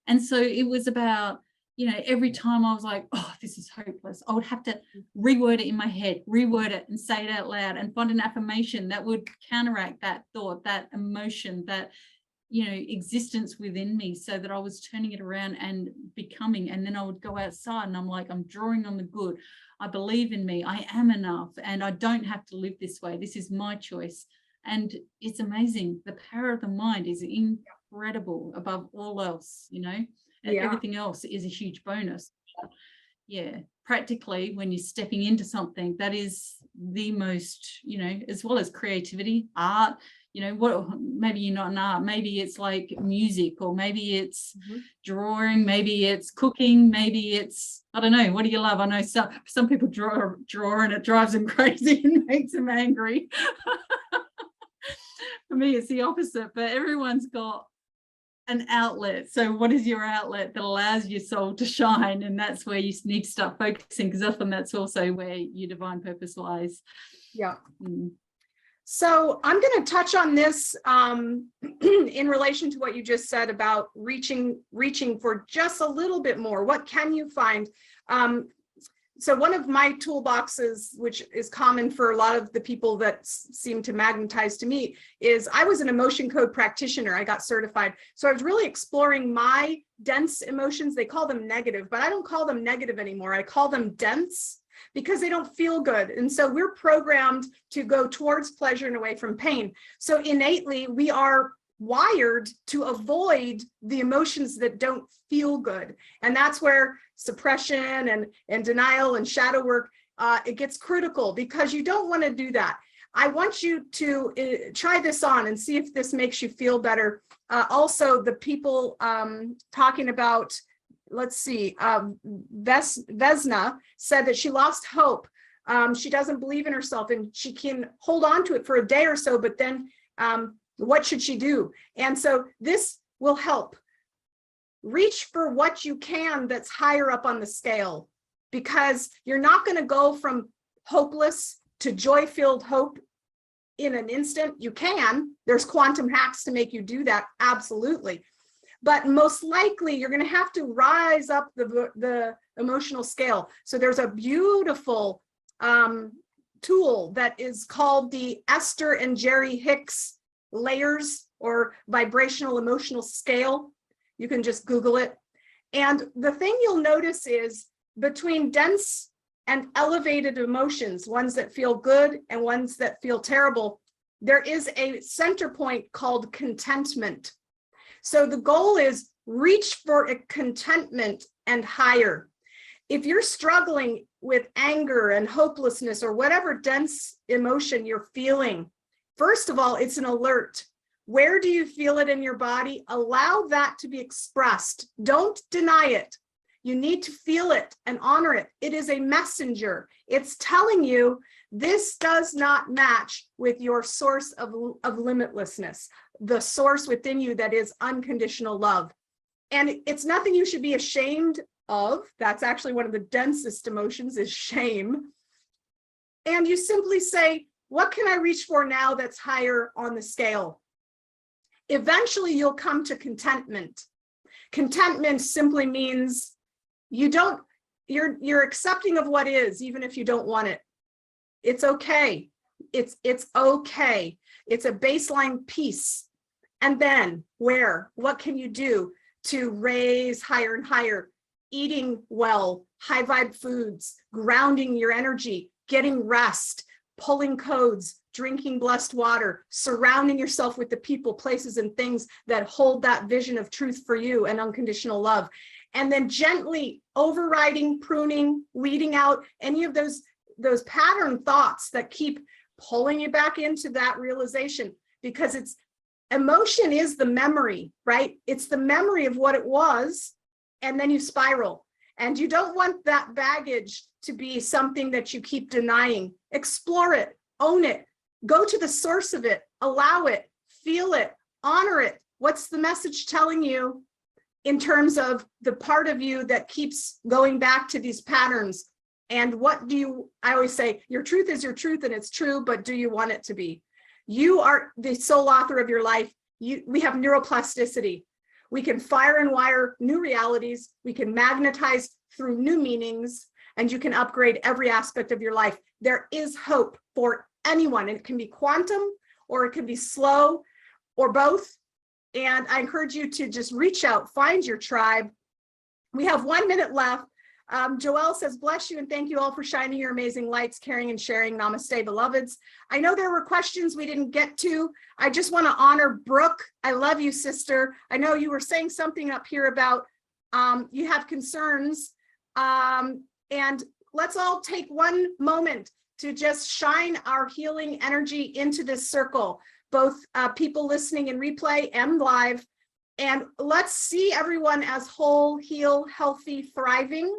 And so it was about, you know, every time I was like, oh, this is hopeless, I would have to reword it in my head, reword it and say it out loud and find an affirmation that would counteract that thought, that emotion, that, you know, existence within me, so that I was turning it around and becoming. And then I would go outside and I'm like, I'm drawing on the good. I believe in me. I am enough, and I don't have to live this way. This is my choice. And it's amazing. The power of the mind is incredible above all else, you know. Everything else is a huge bonus. Yeah, practically, when you're stepping into something, that is the most, you know, as well as creativity, art, you know, what, maybe you're not an art, maybe it's like music, or maybe it's drawing, maybe it's cooking, maybe it's, I don't know, what do you love? I know some people draw and it drives them crazy and makes them angry. For me, it's the opposite, but everyone's got an outlet. So what is your outlet that allows your soul to shine? And that's where you need to start focusing, because often that's also where your divine purpose lies. Yeah. So I'm going to touch on this in relation to what you just said about reaching for just a little bit more. What can you find? So one of my toolboxes, which is common for a lot of the people that seem to magnetize to me, is I was an emotion code practitioner. I got certified. So I was really exploring my dense emotions. They call them negative, but I don't call them negative anymore. I call them dense, because they don't feel good. And so we're programmed to go towards pleasure and away from pain. So innately, we are wired to avoid the emotions that don't feel good. And that's where suppression and denial and shadow work, it gets critical, because you don't want to do that. I want you to try this on and see if this makes you feel better. Also, the people talking about, let's see, Vesna said that she lost hope. She doesn't believe in herself, and she can hold on to it for a day or so, but then what should she do? And so this will help. Reach for what you can that's higher up on the scale, because you're not going to go from hopeless to joy-filled hope in an instant. You can. There's quantum hacks to make you do that, absolutely. But most likely, you're going to have to rise up the emotional scale. So there's a beautiful tool that is called the Esther and Jerry Hicks layers, or vibrational emotional scale. You can just Google it. And the thing you'll notice is, between dense and elevated emotions, ones that feel good and ones that feel terrible, there is a center point called contentment. So the goal is reach for a contentment and higher. If you're struggling with anger and hopelessness, or whatever dense emotion you're feeling, first of all, it's an alert. Where do you feel it in your body? Allow that to be expressed. Don't deny it. You need to feel it and honor it. It is a messenger. It's telling you this does not match with your source of limitlessness, the source within you that is unconditional love. And it's nothing you should be ashamed of. That's actually one of the densest emotions, is shame. And you simply say, what can I reach for now that's higher on the scale? Eventually, you'll come to contentment. Contentment simply means you're accepting of what is, even if you don't want it. It's okay. It's okay. It's a baseline peace. And then what can you do to raise higher and higher? Eating well, high vibe foods, grounding your energy, getting rest, pulling codes, drinking blessed water, surrounding yourself with the people, places, and things that hold that vision of truth for you and unconditional love. And then gently overriding, pruning, weeding out any of those those pattern thoughts that keep pulling you back into that realization, because emotion is the memory, right? It's the memory of what it was, and then you spiral. And you don't want that baggage to be something that you keep denying. Explore it, own it, go to the source of it, allow it, feel it, honor it. What's the message telling you in terms of the part of you that keeps going back to these patterns? And I always say, your truth is your truth and it's true, but do you want it to be? You are the sole author of your life. We have neuroplasticity. We can fire and wire new realities. We can magnetize through new meanings, and you can upgrade every aspect of your life. There is hope for anyone. It can be quantum, or it can be slow, or both. And I encourage you to just reach out, find your tribe. We have 1 minute left. Joelle says, bless you and thank you all for shining your amazing lights, caring and sharing. Namaste, beloveds. I know there were questions we didn't get to. I just want to honor Brooke. I love you, sister. I know you were saying something up here about you have concerns. And let's all take one moment to just shine our healing energy into this circle, both people listening in replay and live. And let's see everyone as whole, heal, healthy, thriving,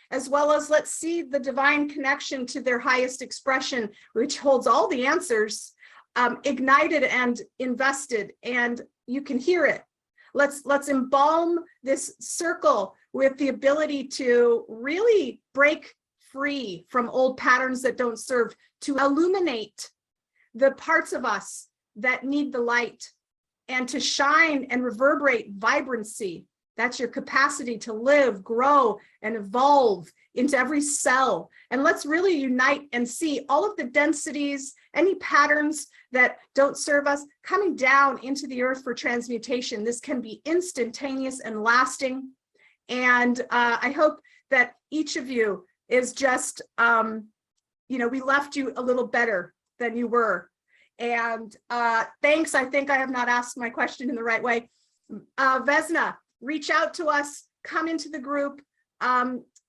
as well as let's see the divine connection to their highest expression, which holds all the answers, ignited and invested, and you can hear it. Let's embalm this circle with the ability to really break free from old patterns that don't serve, to illuminate the parts of us that need the light, and to shine and reverberate vibrancy. That's your capacity to live, grow, and evolve into every cell. And let's really unite and see all of the densities, any patterns that don't serve us, coming down into the earth for transmutation. This can be instantaneous and lasting. And I hope that each of you is just, we left you a little better than you were. And thanks. I think I have not asked my question in the right way. Vesna, reach out to us, come into the group.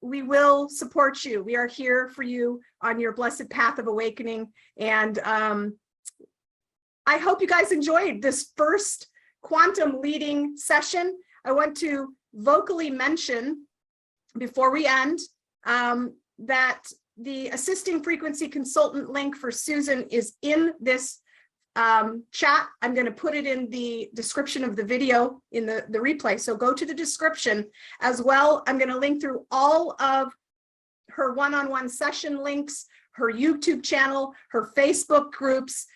We will support you. We are here for you on your blessed path of awakening. And I hope you guys enjoyed this first quantum leading session. I want to vocally mention before we end that the assisting frequency consultant link for Susan is in this chat. I'm going to put it in the description of the video in the replay. So go to the description as well. I'm going to link through all of her one-on-one session links, her YouTube channel, her Facebook groups.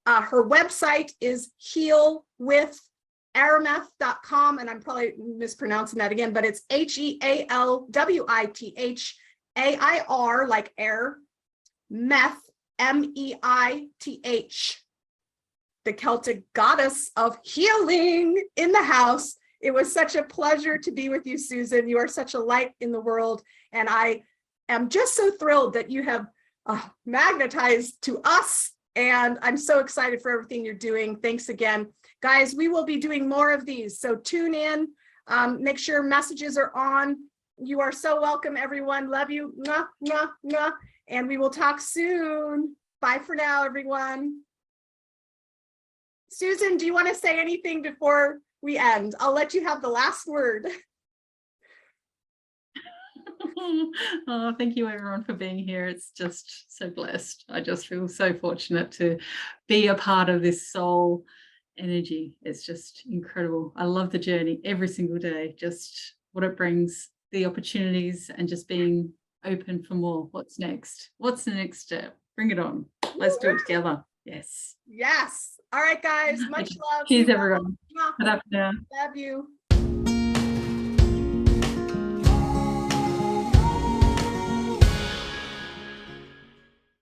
Her website is healwitharameth.com, and I'm probably mispronouncing that again, but it's HEALWITHAIR, like air, meth, MEITH, the Celtic goddess of healing in the house. It was such a pleasure to be with you, Susan. You are such a light in the world. And I am just so thrilled that you have magnetized to us. And I'm so excited for everything you're doing. Thanks again. Guys, we will be doing more of these. So tune in, make sure messages are on. You are so welcome, everyone. Love you. Mwah, mwah, mwah. And we will talk soon. Bye for now, everyone. Susan, do you want to say anything before we end? I'll let you have the last word. Oh, thank you everyone for being here. It's just so blessed. I just feel so fortunate to be a part of this soul energy. It's just incredible. I love the journey every single day, just what it brings, the opportunities, and just being open for more. What's next? What's the next step? Bring it on. Let's do it together. Yes. Yes. All right, guys. Much love. Cheers, everyone. Love you.